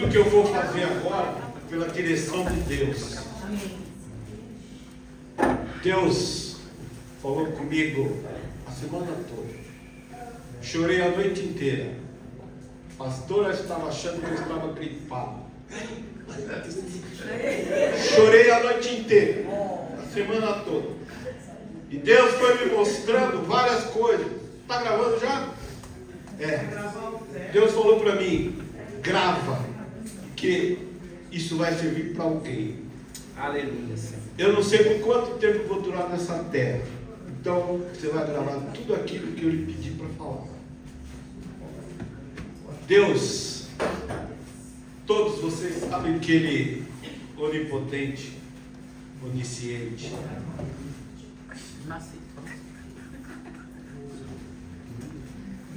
O que eu vou fazer agora, pela direção de Deus. Deus falou comigo a semana toda. Chorei a noite inteira. A pastora estava achando que eu estava gripado. Chorei a noite inteira, a semana toda. E Deus foi me mostrando várias coisas. Está gravando já? Deus falou para mim: grava, que isso vai servir para alguém. Aleluia, Senhor. Eu não sei por quanto tempo eu vou durar nessa terra. Então você vai gravar tudo aquilo que eu lhe pedi para falar. Deus, todos vocês sabem que Ele é onipotente, onisciente.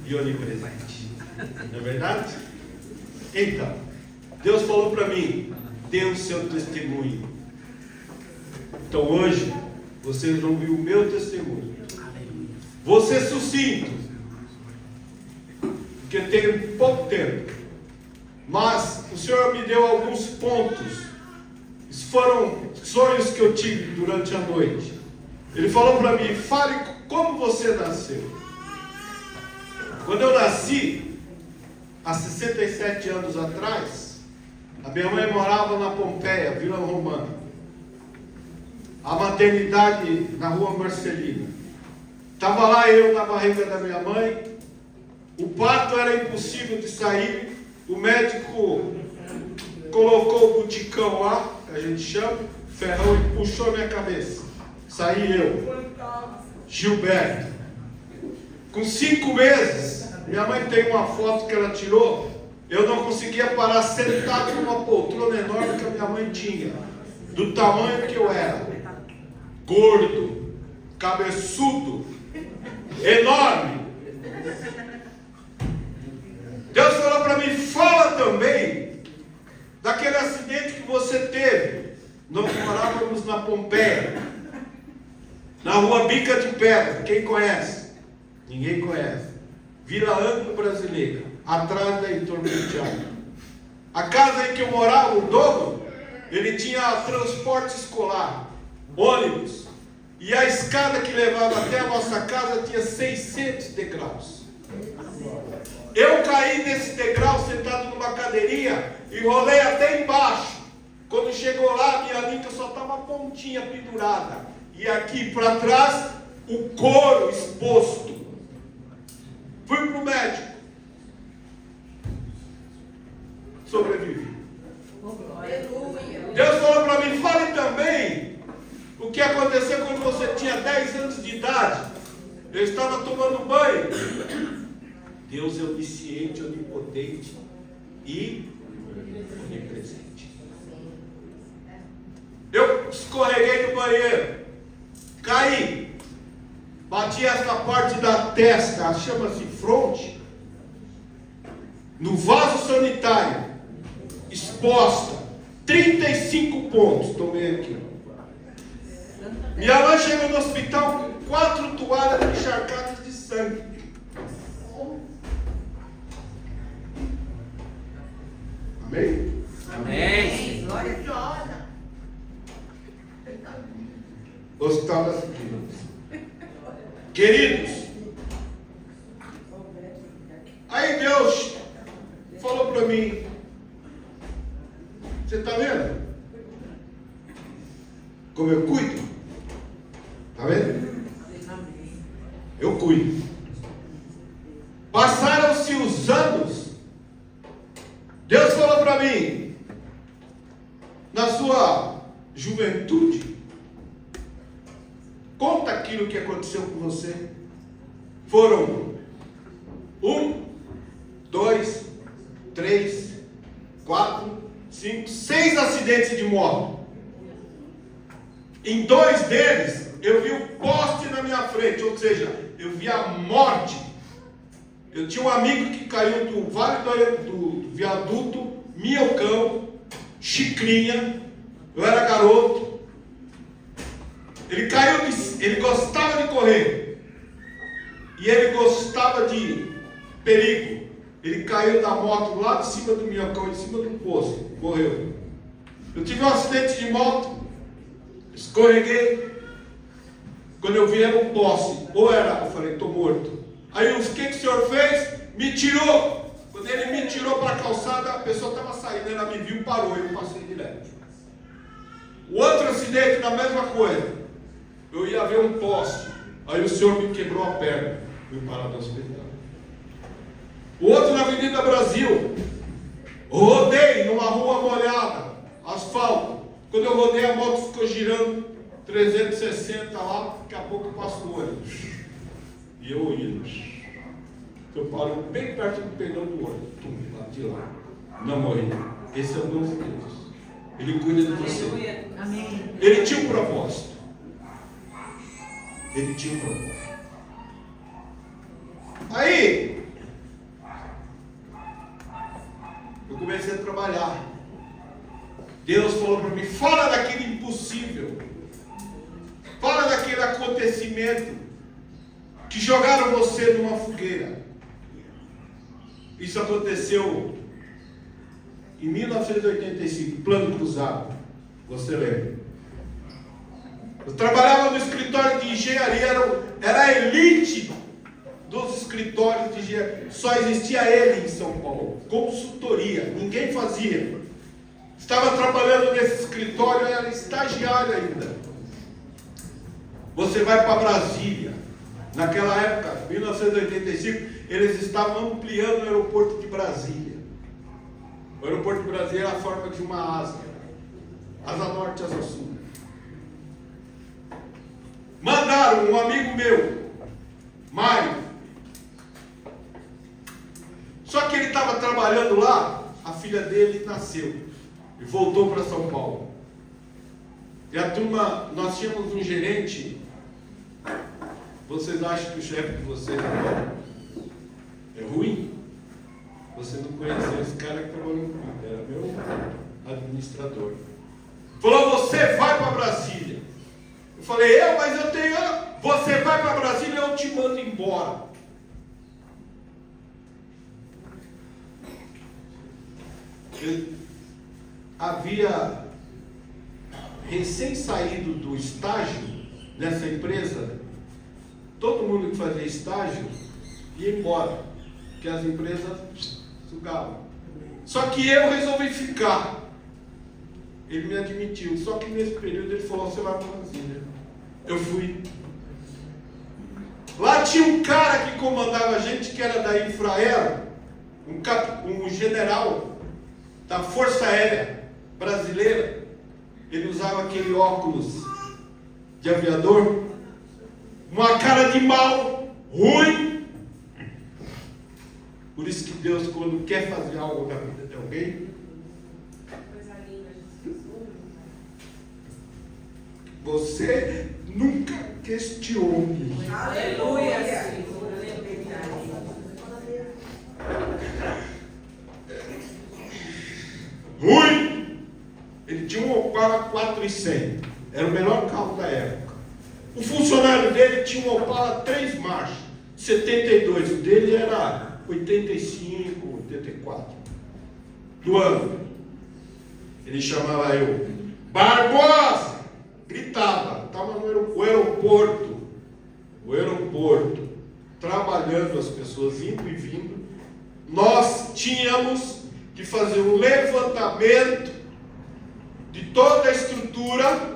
E onipresente. Não é verdade? Então, Deus falou para mim: dê o seu testemunho. Então hoje, vocês vão ouvir o meu testemunho. Vou ser sucinto, porque tenho pouco tempo. Mas o Senhor me deu alguns pontos. Isso foram sonhos que eu tive durante a noite. Ele falou para mim: fale como você nasceu. Quando eu nasci, há 67 anos atrás, a minha mãe morava na Pompeia, Vila Romana. A maternidade na rua Marcelina. Estava lá eu na barriga da minha mãe. O parto era impossível de sair. O médico colocou o buticão lá, que a gente chama, ferrão, e puxou minha cabeça. Saí eu, Gilberto. Com 5 meses, minha mãe tem uma foto que ela tirou. Eu não conseguia parar sentado numa poltrona enorme que a minha mãe tinha, do tamanho que eu era. Gordo, cabeçudo, enorme. Deus falou para mim: fala também daquele acidente que você teve. Nós morávamos na Pompeia, na rua Bica de Pedra. Quem conhece? Ninguém conhece. Vila Ângulo Brasileira, atrás da Heitor Montiel. A casa em que eu morava, o dono, ele tinha transporte escolar, ônibus, e a escada que levava até a nossa casa tinha 600 degraus. Eu caí nesse degrau sentado numa cadeirinha e rolei até embaixo. Quando chegou lá, a minha nica só estava a pontinha pendurada, e aqui para trás o couro exposto. Fui para o médico, sobrevivi. Deus falou para mim: fale também o que aconteceu quando você tinha 10 anos de idade. Eu estava tomando banho. Deus é onisciente, onipotente e onipresente. Eu escorreguei no banheiro, caí, bati esta parte da testa, chama-se fronte, no vaso sanitário, exposta, 35 pontos, tomei aqui. Minha mãe chegou no hospital com 4 toalhas encharcadas de sangue. Amém? Amém. Glória a Deus. Hospital das Clínicas. Queridos, aí Deus falou para mim: você está vendo como eu cuido? Está vendo? Eu cuido. Passaram-se os anos. Deus falou para mim: na sua juventude, conta aquilo que aconteceu com você. Foram 1, 2, 3, 4, 5, 6 acidentes de moto. Em 2 deles, eu vi o poste na minha frente, ou seja, eu vi a morte. Eu tinha um amigo que caiu do Vale do Viaduto, Minhocão, Chicrinha. Eu era garoto. Ele caiu, ele gostava de correr. E ele gostava de perigo. Ele caiu da moto lá de cima do minhocão, em cima do poço, morreu. Eu tive um acidente de moto, escorreguei. Quando eu vi era um poste, eu falei, estou morto. Aí o que o senhor fez? Me tirou. Quando ele me tirou para a calçada, a pessoa estava saindo, ela me viu, parou, eu passei direto. O outro acidente, na mesma coisa. Eu ia ver um poste, aí o senhor me quebrou a perna, fui parar no hospital. O outro na Avenida Brasil, rodei numa rua molhada, asfalto. Quando eu rodei, a moto ficou girando 360 lá, daqui a pouco eu passo o olho. E eu indo. Eu paro bem perto do pneu do olho. Lá de lá. Não morri. Esse é o nosso Deus. Ele cuida de você. Amém. Ele tinha um propósito. Ele tinha um propósito. Aí, eu comecei a trabalhar. Deus falou para mim, fala daquele impossível. Fala daquele acontecimento que jogaram você numa fogueira. Isso aconteceu em 1985, Plano Cruzado. Você lembra? Eu trabalhava no escritório de engenharia, era a elite dos escritórios de engenharia. Só existia ele em São Paulo, consultoria, ninguém fazia. Estava trabalhando nesse escritório, era estagiário ainda. Você vai para Brasília. Naquela época, 1985, eles estavam ampliando o aeroporto de Brasília. O aeroporto de Brasília era a forma de uma asa. Asa norte, asa sul. Mandaram um amigo meu, Mário. Só que ele estava trabalhando lá, a filha dele nasceu e voltou para São Paulo. E a turma, nós tínhamos um gerente. Vocês acham que o chefe de vocês é ruim? Você não conheceu esse cara que trabalhou comigo, era meu administrador. Falou, você vai para Brasília. Eu falei, mas eu tenho. Você vai para Brasília, eu te mando embora. Eu havia recém saído do estágio nessa empresa. Todo mundo que fazia estágio ia embora, porque as empresas sugavam. Só que eu resolvi ficar. Ele me admitiu. Só que nesse período ele falou, você vai para Brasília. Eu fui. Lá tinha um cara que comandava a gente, que era da Infraero, um general da Força Aérea Brasileira. Ele usava aquele óculos de aviador, uma cara de mal, ruim. Por isso que Deus, quando quer fazer algo na vida de alguém, você nunca questione. Aleluia. Ruim. Ele tinha um Opala 400. Era o melhor carro da época. O funcionário dele tinha um Opala 3 marchas, 72. O dele era 85, 84 do ano. Ele chamava eu, Barbosa! Gritava. Estava no aeroporto, trabalhando, as pessoas indo e vindo. Nós tínhamos que fazer um levantamento de toda a estrutura,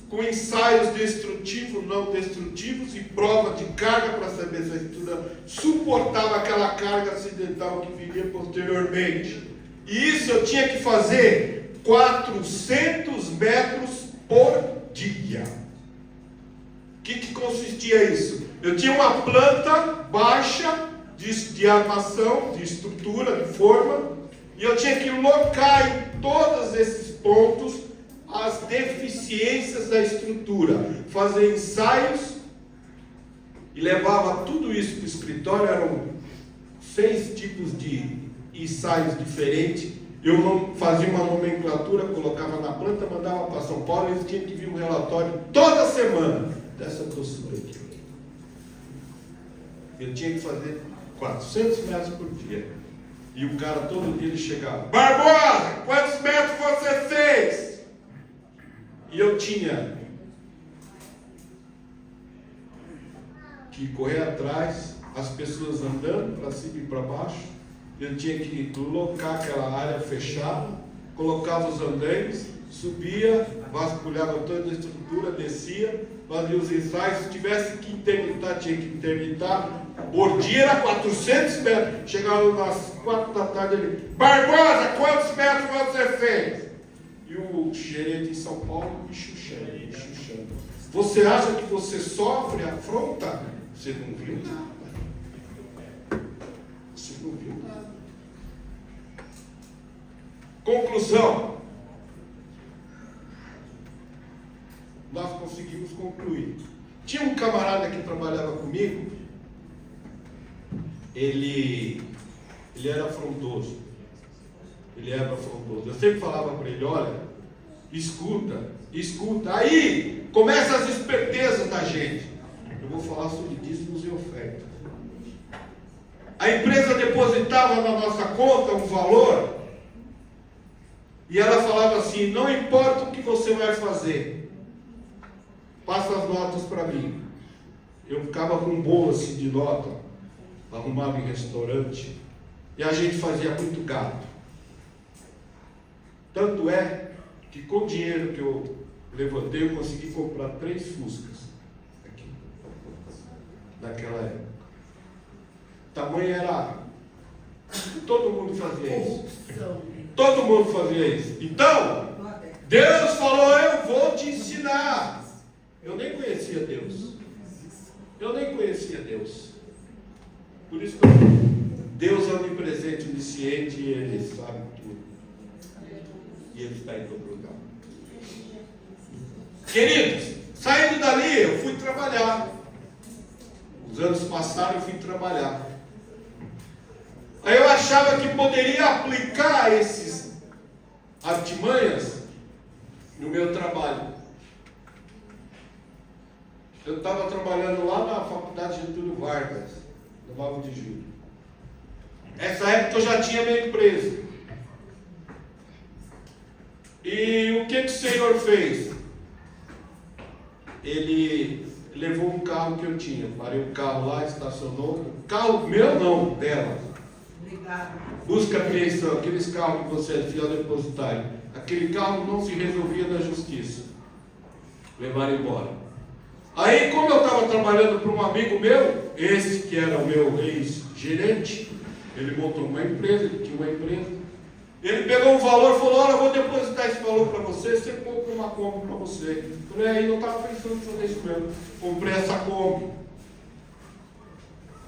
com ensaios destrutivos, não destrutivos, e prova de carga para saber se a estrutura suportava aquela carga acidental que viria posteriormente. E isso eu tinha que fazer 400 metros por dia. O que consistia isso? Eu tinha uma planta baixa de armação, de estrutura, de forma, e eu tinha que locar em todos esses pontos as deficiências da estrutura, fazer ensaios, e levava tudo isso para o escritório. Eram 6 tipos de ensaios diferentes. Eu não fazia uma nomenclatura, colocava na planta, mandava para São Paulo, eles tinham que vir um relatório toda semana dessa grossura aqui. Eu tinha que fazer 400 metros por dia. E o cara todo dia ele chegava: Barbosa, quantos metros você fez? E eu tinha que correr atrás, as pessoas andando para cima e para baixo. Eu tinha que locar aquela área, fechar, colocava os andaimes, subia, vasculhava toda a estrutura, descia, fazia os ensaios. Se tivesse que interditar, tinha que interditar. Por dia era 400 metros. Chegava às 4 da tarde, ele: Barbosa, quantos metros você fez? E o gerente em São Paulo me chuchando, me chuchando. Você acha que você sofre afronta? Você não viu nada. Você não viu nada. Conclusão. Nós conseguimos concluir. Tinha um camarada que trabalhava comigo. Ele era afrontoso. Ele era afrontoso. Eu sempre falava para ele: olha, escuta. Aí começa as espertezas da gente. Eu vou falar sobre dízimos e ofertas. A empresa depositava na nossa conta um valor e ela falava assim: não importa o que você vai fazer, passa as notas para mim. Eu ficava com um bolo assim de nota, arrumava em restaurante, e a gente fazia muito gato. Tanto é que com o dinheiro que eu levantei, eu consegui comprar 3 Fuscas aqui, naquela época. O tamanho era... todo mundo fazia isso. Todo mundo fazia isso. Então, Deus falou: eu vou te ensinar. Eu nem conhecia Deus. Por isso que Deus é onipresente, onisciente, e Ele sabe tudo. E Ele está em todo lugar. Queridos, saindo dali, eu fui trabalhar. Os anos passaram, eu fui trabalhar. Aí eu achava que poderia aplicar esses artimanhas no meu trabalho. Eu estava trabalhando lá na Faculdade Getúlio Vargas, no 9 de julho. Nessa época eu já tinha minha empresa. E o que o Senhor fez? Ele levou um carro que eu tinha. Parei o carro lá, estacionou. Carro meu não, dela. Busca a apreensão, aqueles carros que você é fiel depositário. Aquele carro não se resolvia na justiça. Levaram embora. Aí, como eu estava trabalhando para um amigo meu, esse que era o meu ex-gerente, ele montou uma empresa, ele tinha uma empresa. Ele pegou um valor e falou: olha, eu vou depositar esse valor para você compra uma Kombi para você. Eu falei: aí, eu estava pensando em fazer isso mesmo. Comprei essa Kombi.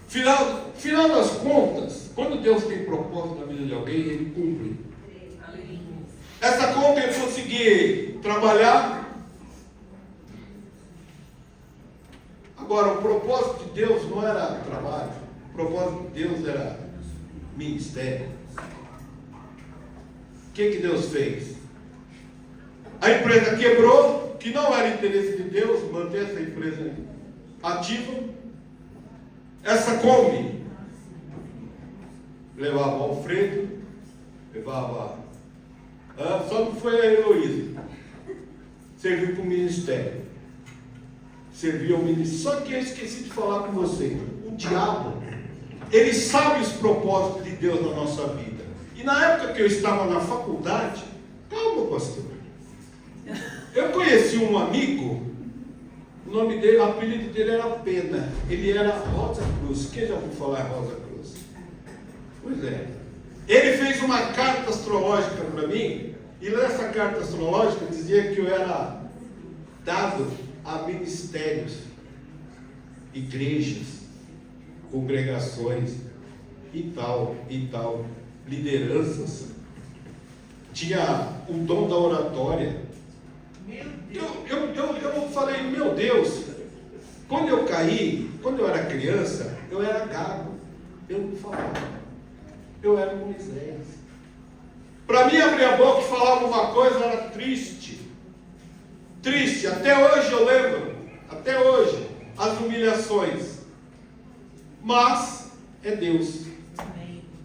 Final das contas, quando Deus tem propósito na vida de alguém, Ele cumpre. Essa Kombi eu consegui trabalhar. Agora, o propósito de Deus não era trabalho. O propósito de Deus era ministério. O que Deus fez? A empresa quebrou, que não era interesse de Deus manter essa empresa ativa. Essa Kombi levava o Alfredo, levava... só que foi a Heloísa. Serviu para o ministério. Serviu ao ministério. Só que eu esqueci de falar com você. O diabo, ele sabe os propósitos de Deus na nossa vida. E na época que eu estava na faculdade, calma, pastor, eu conheci um amigo. O nome dele, o apelido dele era Pena. Ele era Rosa Cruz. Quem já ouviu falar em Rosa Cruz? Pois é. Ele fez uma carta astrológica para mim. E nessa carta astrológica dizia que eu era dado a ministérios, igrejas, congregações e tal, lideranças. Tinha o dom da oratória. Eu falei: meu Deus, quando eu caí, quando eu era criança, eu era gago, eu não falava, eu era Moisés. Para mim abrir a boca e falar alguma coisa era triste, até hoje eu lembro, as humilhações, mas é Deus.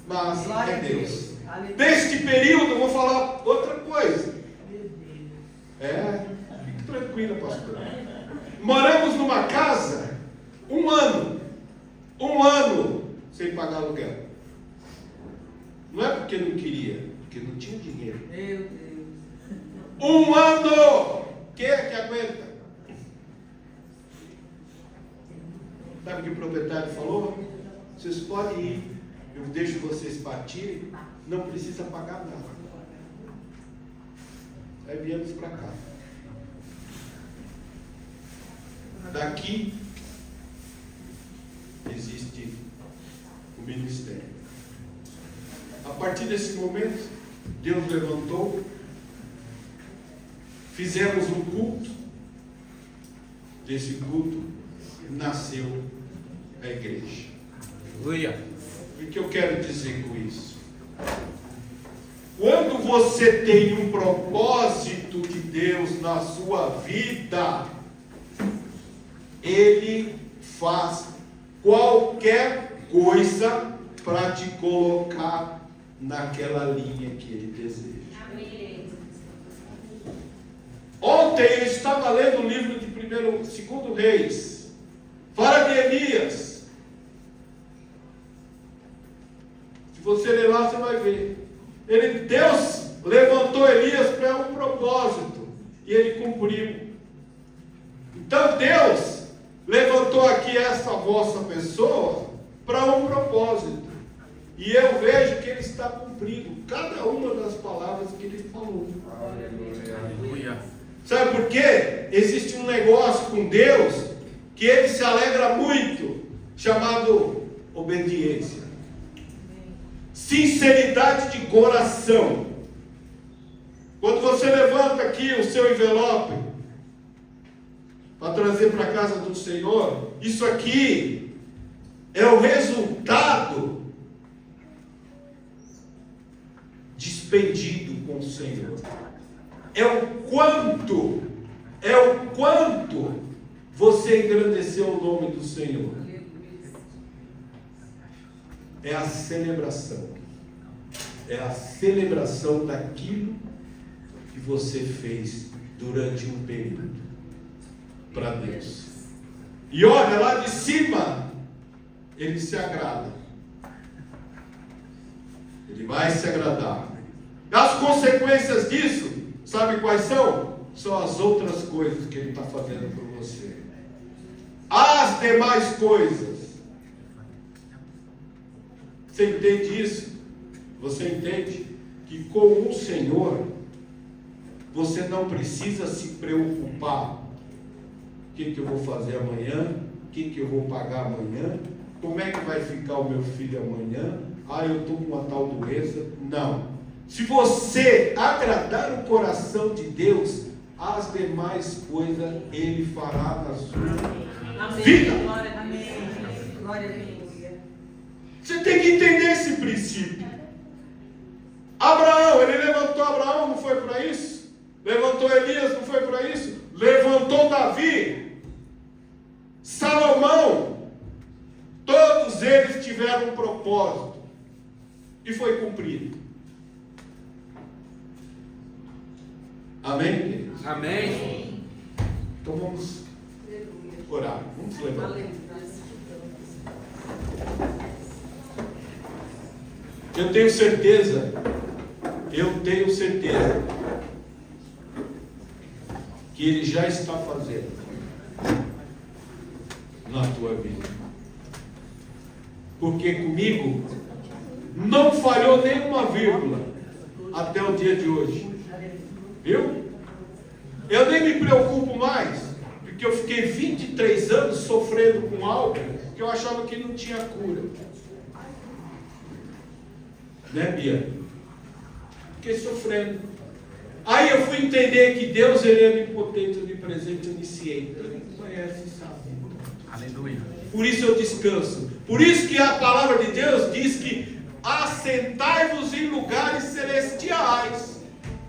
Mas Glória é a Deus. Deus. Aleluia. Neste período, eu vou falar outra coisa. Meu Deus. Fique tranquila, pastor. Moramos numa casa 1 ano. 1 ano sem pagar aluguel. Não é porque não queria, porque não tinha dinheiro. Meu Deus. 1 ano! Quem é que aguenta? Sabe o que o proprietário falou? Vocês podem ir, eu deixo vocês partirem, não precisa pagar nada. Aí viemos para cá. Daqui existe o ministério. A partir desse momento, Deus levantou, fizemos um culto. Desse culto nasceu a igreja. Aleluia. O que eu quero dizer com isso? Quando você tem um propósito de Deus na sua vida, Ele faz qualquer coisa para te colocar naquela linha que Ele deseja. Amém. Ontem eu estava lendo o livro de 2 Reis. Fala de Elias. Se você ler lá, você vai ver. Deus levantou Elias para um propósito. E ele cumpriu. Então Deus levantou aqui essa vossa pessoa para um propósito. E eu vejo que ele está cumprindo cada uma das palavras que ele falou. Aleluia. Sabe por quê? Existe um negócio com Deus que ele se alegra muito, chamado obediência. Sinceridade de coração. Quando você levanta aqui o seu envelope para trazer para a casa do Senhor, isso aqui é o resultado despendido com o Senhor. É o quanto você engrandeceu o nome do Senhor. É a celebração. É a celebração daquilo que você fez durante um período para Deus. E olha, lá de cima, Ele se agrada. Ele vai se agradar. As consequências disso, sabe quais são? São as outras coisas que Ele está fazendo por você. As demais coisas. Você entende isso? Você entende que com o Senhor você não precisa se preocupar. O que eu vou fazer amanhã? O que eu vou pagar amanhã? Como é que vai ficar o meu filho amanhã? Eu estou com uma tal doença. Não. Se você agradar o coração de Deus, as demais coisas Ele fará na sua vida. Glória a Deus. Glória a Deus. Você tem que entender esse princípio. Abraão, Ele levantou Abraão, não foi para isso? Levantou Elias, não foi para isso? Levantou Davi, Salomão. Todos eles tiveram um propósito e foi cumprido. Amém, queridos? Amém. Então vamos orar. Vamos levantar. Eu tenho certeza que Ele já está fazendo na tua vida. Porque comigo não falhou nenhuma vírgula até o dia de hoje. Viu? Eu nem me preocupo mais, porque eu fiquei 23 anos sofrendo com algo que eu achava que não tinha cura. Né, Bia? Fiquei sofrendo. Aí eu fui entender que Deus, Ele é onipotente, onipresente, onisciente. Ele conhece e sabe. Aleluia. Por isso eu descanso. Por isso que a palavra de Deus diz que assentai-vos em lugares celestiais.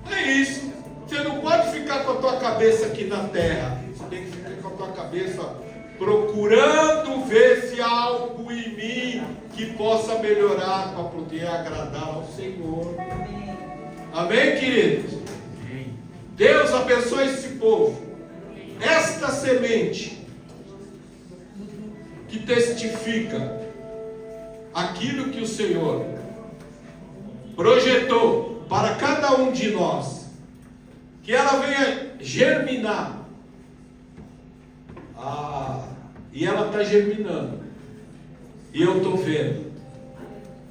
É isso. Você não pode ficar com a tua cabeça aqui na terra. Você tem que ficar com a tua cabeça procurando ver se há algo em mim que possa melhorar para poder agradar ao Senhor. Amém, queridos? Amém. Deus abençoe esse povo. Esta semente que testifica aquilo que o Senhor projetou para cada um de nós, que ela venha germinar. E ela está germinando. E eu estou vendo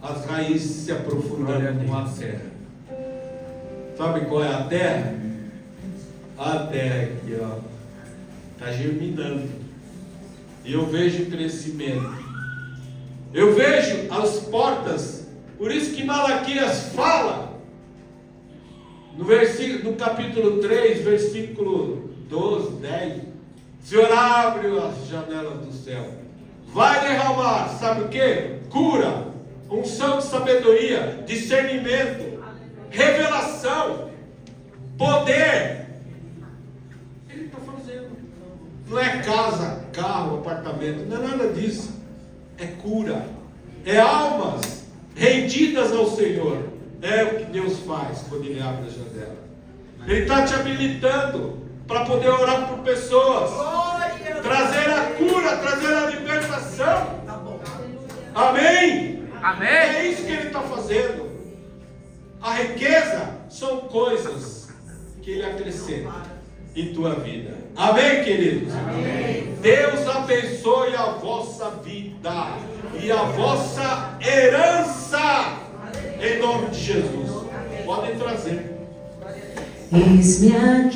as raízes se aprofundando com a terra. Sabe qual é a terra? A terra aqui, ó, está germinando. E eu vejo crescimento. Eu vejo as portas. Por isso que Malaquias fala no capítulo 3, versículo 12, 10. O Senhor abre as janelas do céu, vai derramar, sabe o que? Cura, unção de sabedoria, discernimento, revelação, poder. Ele está fazendo. Não é casa, carro, apartamento, não é nada disso. É cura, é almas rendidas ao Senhor. É o que Deus faz quando Ele abre a janela. Ele está te habilitando para poder orar por pessoas, trazer a cura, trazer a libertação. Amém? Amém. É isso que Ele está fazendo. A riqueza são coisas que Ele acrescenta em tua vida. Amém, queridos? Amém. Deus abençoe a vossa vida e a vossa herança, em nome de Jesus. Podem trazer. Eis-me aqui.